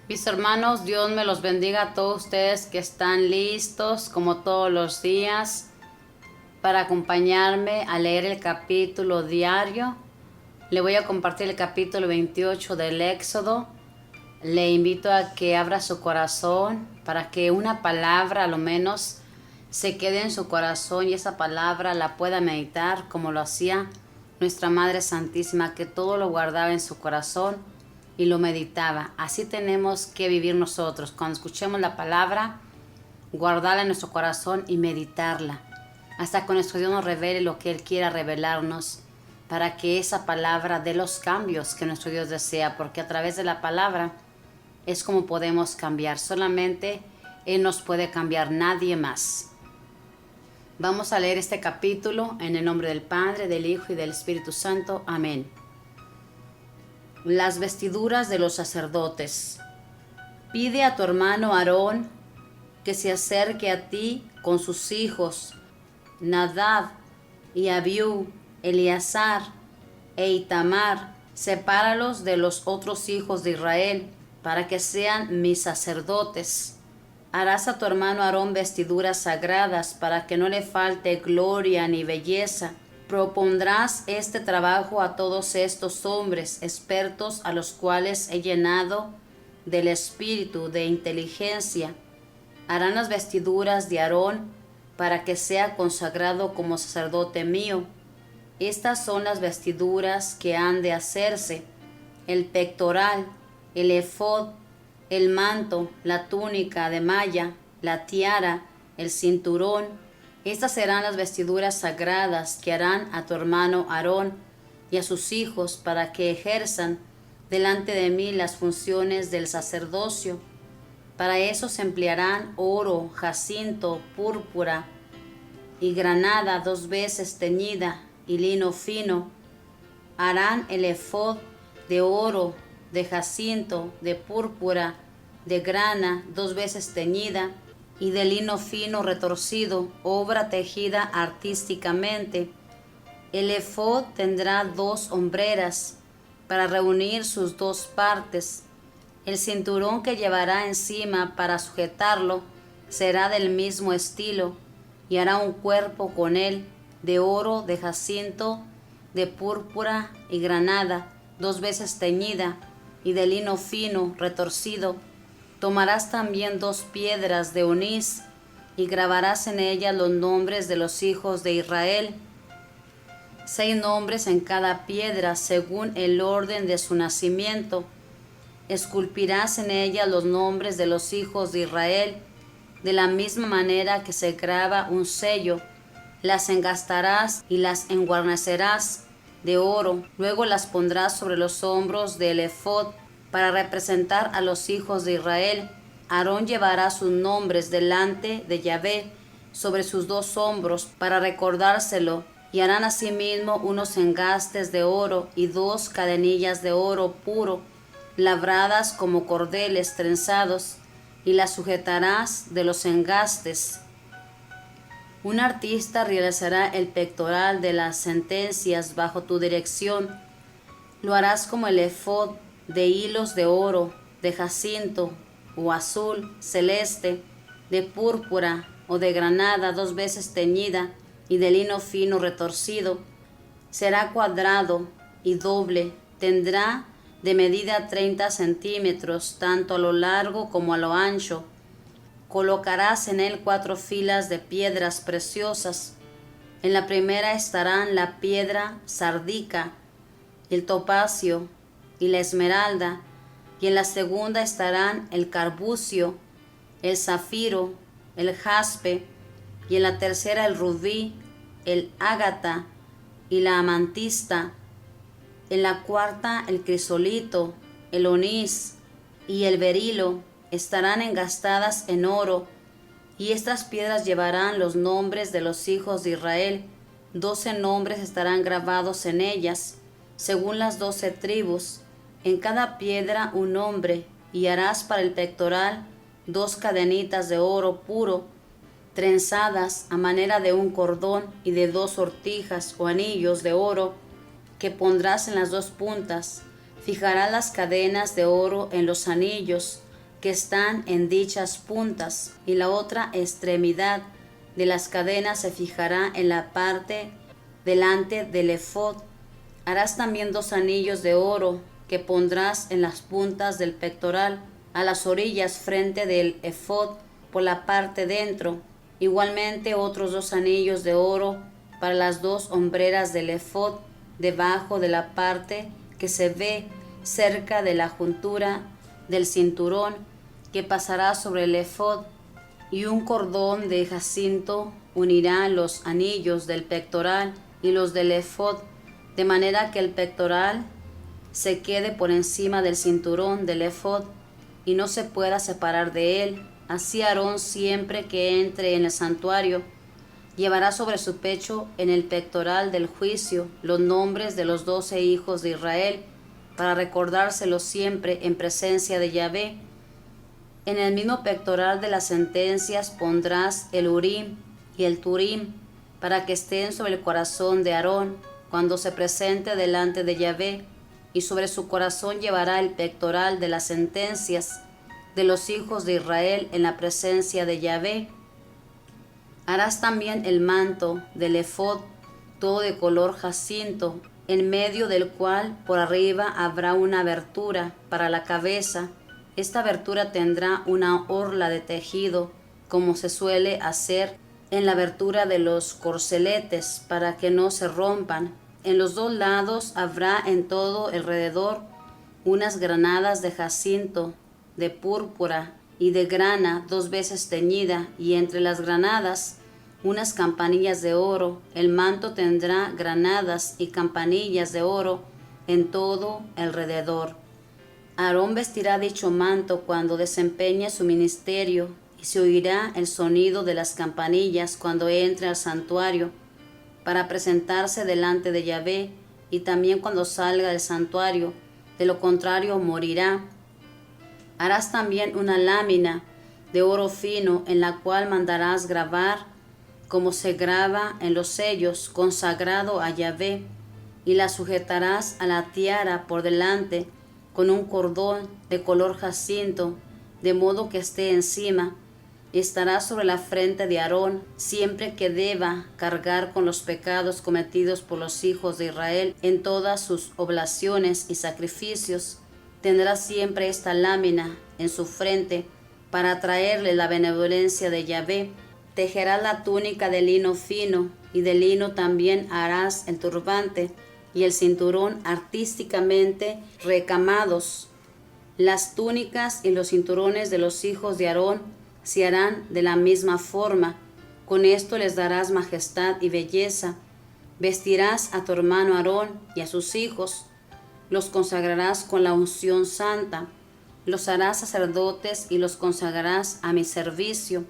Mis hermanos, Dios me los bendiga a todos ustedes que están listos, como todos los días, para acompañarme a leer el capítulo diario. Le voy a compartir el capítulo 28 del Éxodo. Le invito a que abra su corazón para que una palabra, a lo menos, se quede en su corazón y esa palabra la pueda meditar como lo hacía nuestra Madre Santísima, que todo lo guardaba en su corazón y lo meditaba. Así tenemos que vivir nosotros. Cuando escuchemos la palabra, guardarla en nuestro corazón y meditarla, hasta que nuestro Dios nos revele lo que Él quiera revelarnos, para que esa palabra dé los cambios que nuestro Dios desea, porque a través de la palabra es como podemos cambiar. Solamente Él nos puede cambiar, nadie más. Vamos a leer este capítulo en el nombre del Padre, del Hijo y del Espíritu Santo. Amén. Las vestiduras de los sacerdotes. Pide a tu hermano Aarón que se acerque a ti con sus hijos, Nadab y Abiú, Eleazar e Itamar. Sepáralos de los otros hijos de Israel, para que sean mis sacerdotes. Harás a tu hermano Aarón vestiduras sagradas, para que no le falte gloria ni belleza. Propondrás este trabajo a todos estos hombres expertos, a los cuales he llenado del espíritu de inteligencia. Harán las vestiduras de Aarón para que sea consagrado como sacerdote mío. Estas son las vestiduras que han de hacerse: el pectoral, el efod, el manto, la túnica de malla, la tiara, el cinturón. Estas serán las vestiduras sagradas que harán a tu hermano Aarón y a sus hijos, para que ejerzan delante de mí las funciones del sacerdocio. Para eso se emplearán oro, jacinto, púrpura y granada 2 veces teñida y lino fino. Harán el efod de oro, de jacinto, de púrpura, de grana 2 veces teñida y de lino fino retorcido, obra tejida artísticamente. El efod tendrá 2 hombreras para reunir sus 2 partes. El cinturón que llevará encima para sujetarlo será del mismo estilo, y hará un cuerpo con él, de oro, de jacinto, de púrpura y granada 2 veces teñida, y de lino fino retorcido. Tomarás también 2 piedras de onís, y grabarás en ellas los nombres de los hijos de Israel, 6 nombres en cada piedra, según el orden de su nacimiento. Esculpirás en ellas los nombres de los hijos de Israel, de la misma manera que se graba un sello. Las engastarás y las enguarnecerás de oro. Luego las pondrás sobre los hombros del efod para representar a los hijos de Israel. Aarón llevará sus nombres delante de Yahvé sobre sus 2 hombros para recordárselo, y harán asimismo unos engastes de oro y 2 cadenillas de oro puro, labradas como cordeles trenzados, y las sujetarás de los engastes. Un artista realizará el pectoral de las sentencias bajo tu dirección. Lo harás como el efod, de hilos de oro, de jacinto o azul, celeste, de púrpura o de granada 2 veces teñida y de lino fino retorcido. Será cuadrado y doble, tendrá de medida 30 centímetros, tanto a lo largo como a lo ancho. Colocarás en él 4 filas de piedras preciosas. En la primera estarán la piedra sardica, el topacio y la esmeralda, y en la segunda estarán el carbucio, el zafiro, el jaspe, y en la tercera el rubí, el ágata y la amatista. En la cuarta el crisolito, el onís y el berilo estarán engastadas en oro, y estas piedras llevarán los nombres de los hijos de Israel. 12 nombres estarán grabados en ellas, según las 12 tribus, en cada piedra un nombre. Y harás para el pectoral 2 cadenitas de oro puro, trenzadas a manera de un cordón, y de 2 sortijas o anillos de oro que pondrás en las 2 puntas. Fijarás las cadenas de oro en los anillos que están en dichas puntas, y la otra extremidad de las cadenas se fijará en la parte delante del efod. Harás también 2 anillos de oro que pondrás en las puntas del pectoral, a las orillas frente del efod por la parte dentro. Igualmente otros 2 anillos de oro para las 2 hombreras del efod debajo de la parte que se ve cerca de la juntura del cinturón que pasará sobre el efod, y un cordón de jacinto unirá los anillos del pectoral y los del efod, de manera que el pectoral se quede por encima del cinturón del efod y no se pueda separar de él. Así Aarón, siempre que entre en el santuario, llevará sobre su pecho en el pectoral del juicio los nombres de los 12 hijos de Israel, para recordárselos siempre en presencia de Yahvé. En el mismo pectoral de las sentencias pondrás el Urim y el Turim, para que estén sobre el corazón de Aarón cuando se presente delante de Yahvé, y sobre su corazón llevará el pectoral de las sentencias de los hijos de Israel en la presencia de Yahvé. Harás también el manto del efod, todo de color jacinto, en medio del cual por arriba habrá una abertura para la cabeza. Esta abertura tendrá una orla de tejido, como se suele hacer en la abertura de los corceletes, para que no se rompan. En los 2 lados habrá en todo alrededor unas granadas de jacinto, de púrpura y de grana 2 veces teñida, y entre las granadas unas campanillas de oro. El manto tendrá granadas y campanillas de oro en todo alrededor. Aarón vestirá dicho manto cuando desempeñe su ministerio, y se oirá el sonido de las campanillas cuando entre al santuario para presentarse delante de Yahvé, y también cuando salga del santuario, de lo contrario morirá. Harás también una lámina de oro fino, en la cual mandarás grabar, como se graba en los sellos, consagrado a Yahvé, y la sujetarás a la tiara por delante con un cordón de color jacinto, de modo que esté encima, y estará sobre la frente de Aarón siempre que deba cargar con los pecados cometidos por los hijos de Israel en todas sus oblaciones y sacrificios. Tendrá siempre esta lámina en su frente para traerle la benevolencia de Yahvé. Tejerás la túnica de lino fino, y de lino también harás el turbante y el cinturón artísticamente recamados. Las túnicas y los cinturones de los hijos de Aarón se harán de la misma forma. Con esto les darás majestad y belleza. Vestirás a tu hermano Aarón y a sus hijos. Los consagrarás con la unción santa. Los harás sacerdotes y los consagrarás a mi servicio.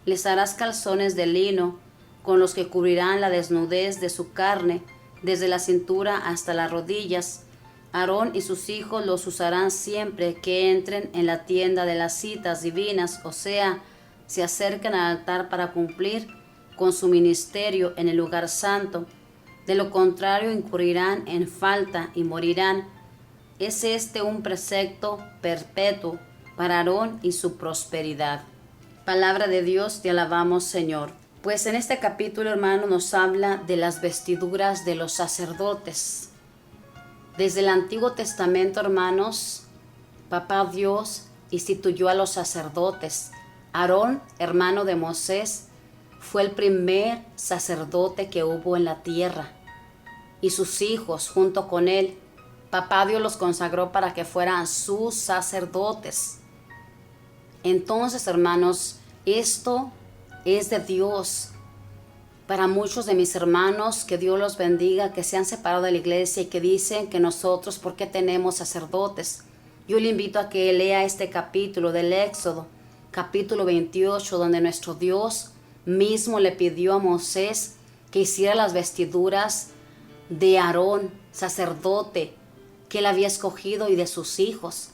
Les harás calzones de lino, con los que cubrirán la desnudez de su carne, desde la cintura hasta las rodillas. Aarón y sus hijos los usarán siempre que entren en la tienda de las citas divinas, o sea, se acerquen al altar para cumplir con su ministerio en el lugar santo. De lo contrario incurrirán en falta y morirán. Es este un precepto perpetuo para Aarón y su prosperidad. Palabra de Dios, te alabamos, Señor. Pues en este capítulo, hermano, nos habla de las vestiduras de los sacerdotes. Desde el Antiguo Testamento, hermanos, Papá Dios instituyó a los sacerdotes. Aarón, hermano de Moisés, fue el primer sacerdote que hubo en la tierra, y sus hijos junto con él. Papá Dios los consagró para que fueran sus sacerdotes. Entonces, hermanos, esto es de Dios. Para muchos de mis hermanos, que Dios los bendiga, que se han separado de la iglesia y que dicen que nosotros, ¿por qué tenemos sacerdotes? Yo le invito a que lea este capítulo del Éxodo, capítulo 28, donde nuestro Dios mismo le pidió a Moisés que hiciera las vestiduras de Aarón, sacerdote, que él había escogido, y de sus hijos.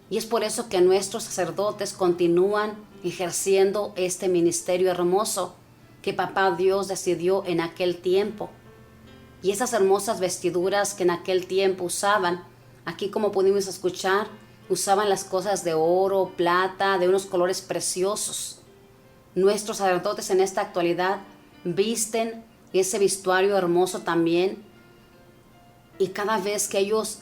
Y es por eso que nuestros sacerdotes continúan ejerciendo este ministerio hermoso que Papá Dios decidió en aquel tiempo. Y esas hermosas vestiduras que en aquel tiempo usaban, aquí como pudimos escuchar, usaban las cosas de oro, plata, de unos colores preciosos. Nuestros sacerdotes en esta actualidad visten ese vestuario hermoso también, y cada vez que ellos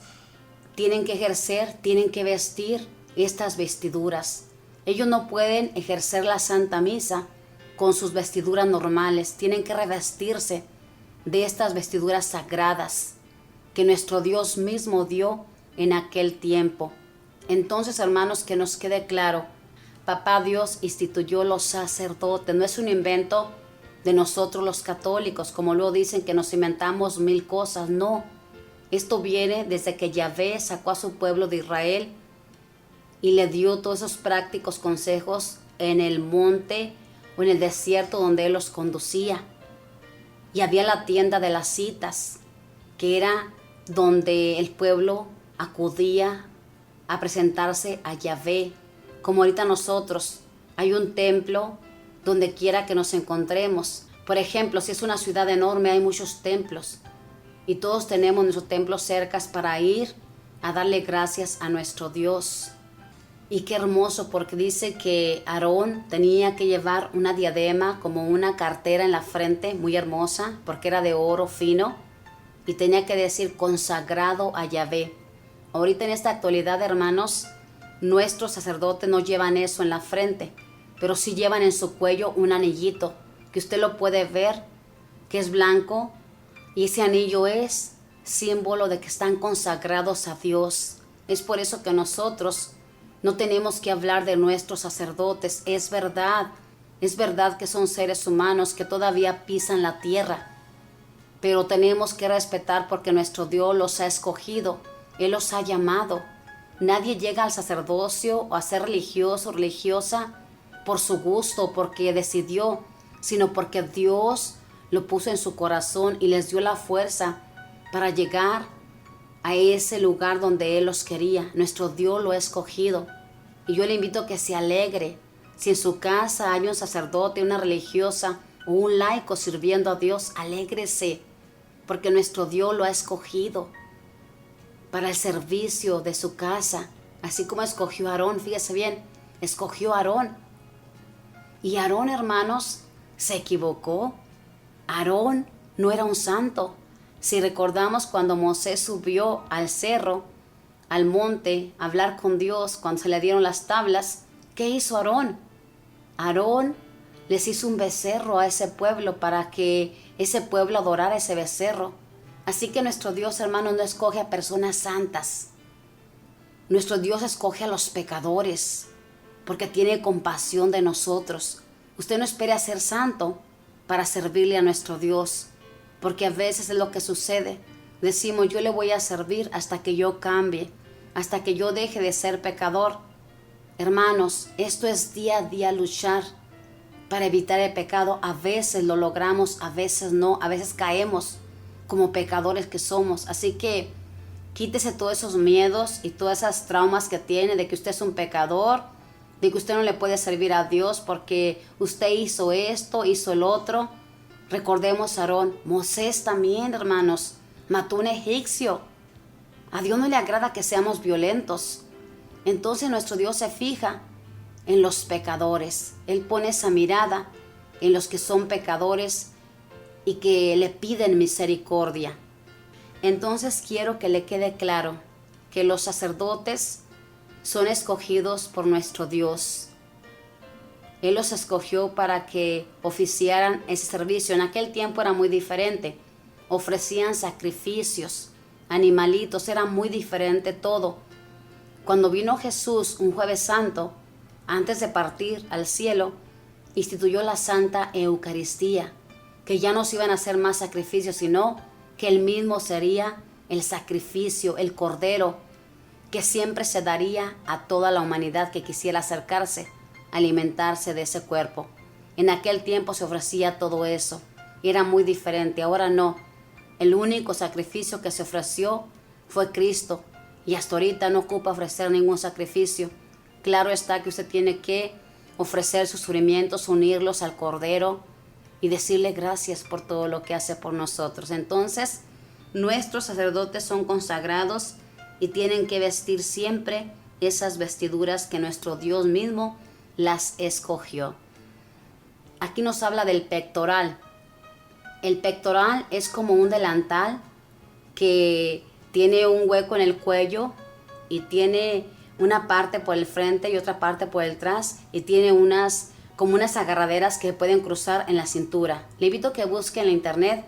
tienen que ejercer, tienen que vestir estas vestiduras. Ellos no pueden ejercer la Santa Misa con sus vestiduras normales, tienen que revestirse de estas vestiduras sagradas que nuestro Dios mismo dio en aquel tiempo. Entonces, hermanos, que nos quede claro, Papá Dios instituyó los sacerdotes, no es un invento de nosotros los católicos, como luego dicen que nos inventamos mil cosas, no. Esto viene desde que Yahvé sacó a su pueblo de Israel y le dio todos esos prácticos consejos en el monte o en el desierto donde Él los conducía. Y había la tienda de las citas, que era donde el pueblo acudía a presentarse a Yahvé. Como ahorita nosotros, hay un templo donde quiera que nos encontremos. Por ejemplo, si es una ciudad enorme, hay muchos templos. Y todos tenemos nuestros templos cercas para ir a darle gracias a nuestro Dios. Y qué hermoso, porque dice que Aarón tenía que llevar una diadema, como una cartera en la frente, muy hermosa, porque era de oro fino. Y tenía que decir consagrado a Yahvé. Ahorita en esta actualidad, hermanos, nuestros sacerdotes no llevan eso en la frente, pero sí llevan en su cuello un anillito, que usted lo puede ver, que es blanco, y ese anillo es símbolo de que están consagrados a Dios. Es por eso que nosotros no tenemos que hablar de nuestros sacerdotes. Es verdad que son seres humanos que todavía pisan la tierra, pero tenemos que respetar porque nuestro Dios los ha escogido, Él los ha llamado. Nadie llega al sacerdocio o a ser religioso o religiosa por su gusto, porque decidió, sino porque Dios lo puso en su corazón y les dio la fuerza para llegar a ese lugar donde Él los quería. Nuestro Dios lo ha escogido. Y yo le invito a que se alegre. Si en su casa hay un sacerdote, una religiosa o un laico sirviendo a Dios, alégrese, porque nuestro Dios lo ha escogido para el servicio de su casa. Así como escogió a Aarón, fíjese bien, escogió a Aarón. Y Aarón, hermanos, se equivocó. Aarón no era un santo. Si recordamos cuando Moisés subió al cerro, al monte, a hablar con Dios, cuando se le dieron las tablas, ¿qué hizo Aarón? Aarón les hizo un becerro a ese pueblo para que ese pueblo adorara ese becerro. Así que nuestro Dios, hermano, no escoge a personas santas. Nuestro Dios escoge a los pecadores porque tiene compasión de nosotros. Usted no espere a ser santo para servirle a nuestro Dios, porque a veces es lo que sucede. Decimos, yo le voy a servir hasta que yo cambie, hasta que yo deje de ser pecador. Hermanos, esto es día a día luchar para evitar el pecado. A veces lo logramos, a veces no, a veces caemos como pecadores que somos. Así que quítese todos esos miedos y todas esas traumas que tiene de que usted es un pecador, de que usted no le puede servir a Dios porque usted hizo esto, hizo el otro. Recordemos a Aarón. Moisés también, hermanos, mató a un egipcio. A Dios no le agrada que seamos violentos. Entonces nuestro Dios se fija en los pecadores. Él pone esa mirada en los que son pecadores y que le piden misericordia. Entonces quiero que le quede claro que los sacerdotes son escogidos por nuestro Dios. Él los escogió para que oficiaran ese servicio. En aquel tiempo era muy diferente. Ofrecían sacrificios, animalitos, era muy diferente todo. Cuando vino Jesús un jueves santo, antes de partir al cielo, instituyó la Santa Eucaristía, que ya no se iban a hacer más sacrificios, sino que Él mismo sería el sacrificio, el cordero, que siempre se daría a toda la humanidad que quisiera acercarse, alimentarse de ese cuerpo. En aquel tiempo se ofrecía todo eso, y era muy diferente. Ahora no. El único sacrificio que se ofreció fue Cristo, y hasta ahorita no ocupa ofrecer ningún sacrificio. Claro está que usted tiene que ofrecer sus sufrimientos, unirlos al Cordero y decirle gracias por todo lo que hace por nosotros. Entonces, nuestros sacerdotes son consagrados y tienen que vestir siempre esas vestiduras que nuestro Dios mismo las escogió. Aquí nos habla del pectoral. El pectoral es como un delantal que tiene un hueco en el cuello y tiene una parte por el frente y otra parte por detrás y tiene como unas agarraderas que pueden cruzar en la cintura. Le invito a que busque en la internet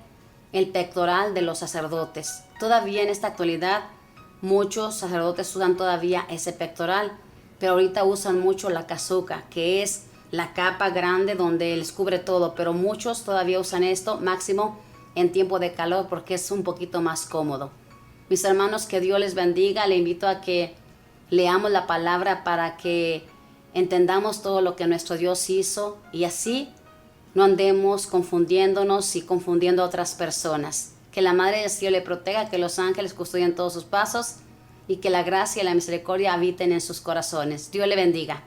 el pectoral de los sacerdotes. Todavía en esta actualidad muchos sacerdotes usan todavía ese pectoral, pero ahorita usan mucho la casuca, que es la capa grande donde les cubre todo, pero muchos todavía usan esto, máximo en tiempo de calor, porque es un poquito más cómodo. Mis hermanos, que Dios les bendiga. Le invito a que leamos la palabra para que entendamos todo lo que nuestro Dios hizo y así no andemos confundiéndonos y confundiendo a otras personas. Que la Madre del Cielo le proteja, que los ángeles custodien todos sus pasos y que la gracia y la misericordia habiten en sus corazones. Dios le bendiga.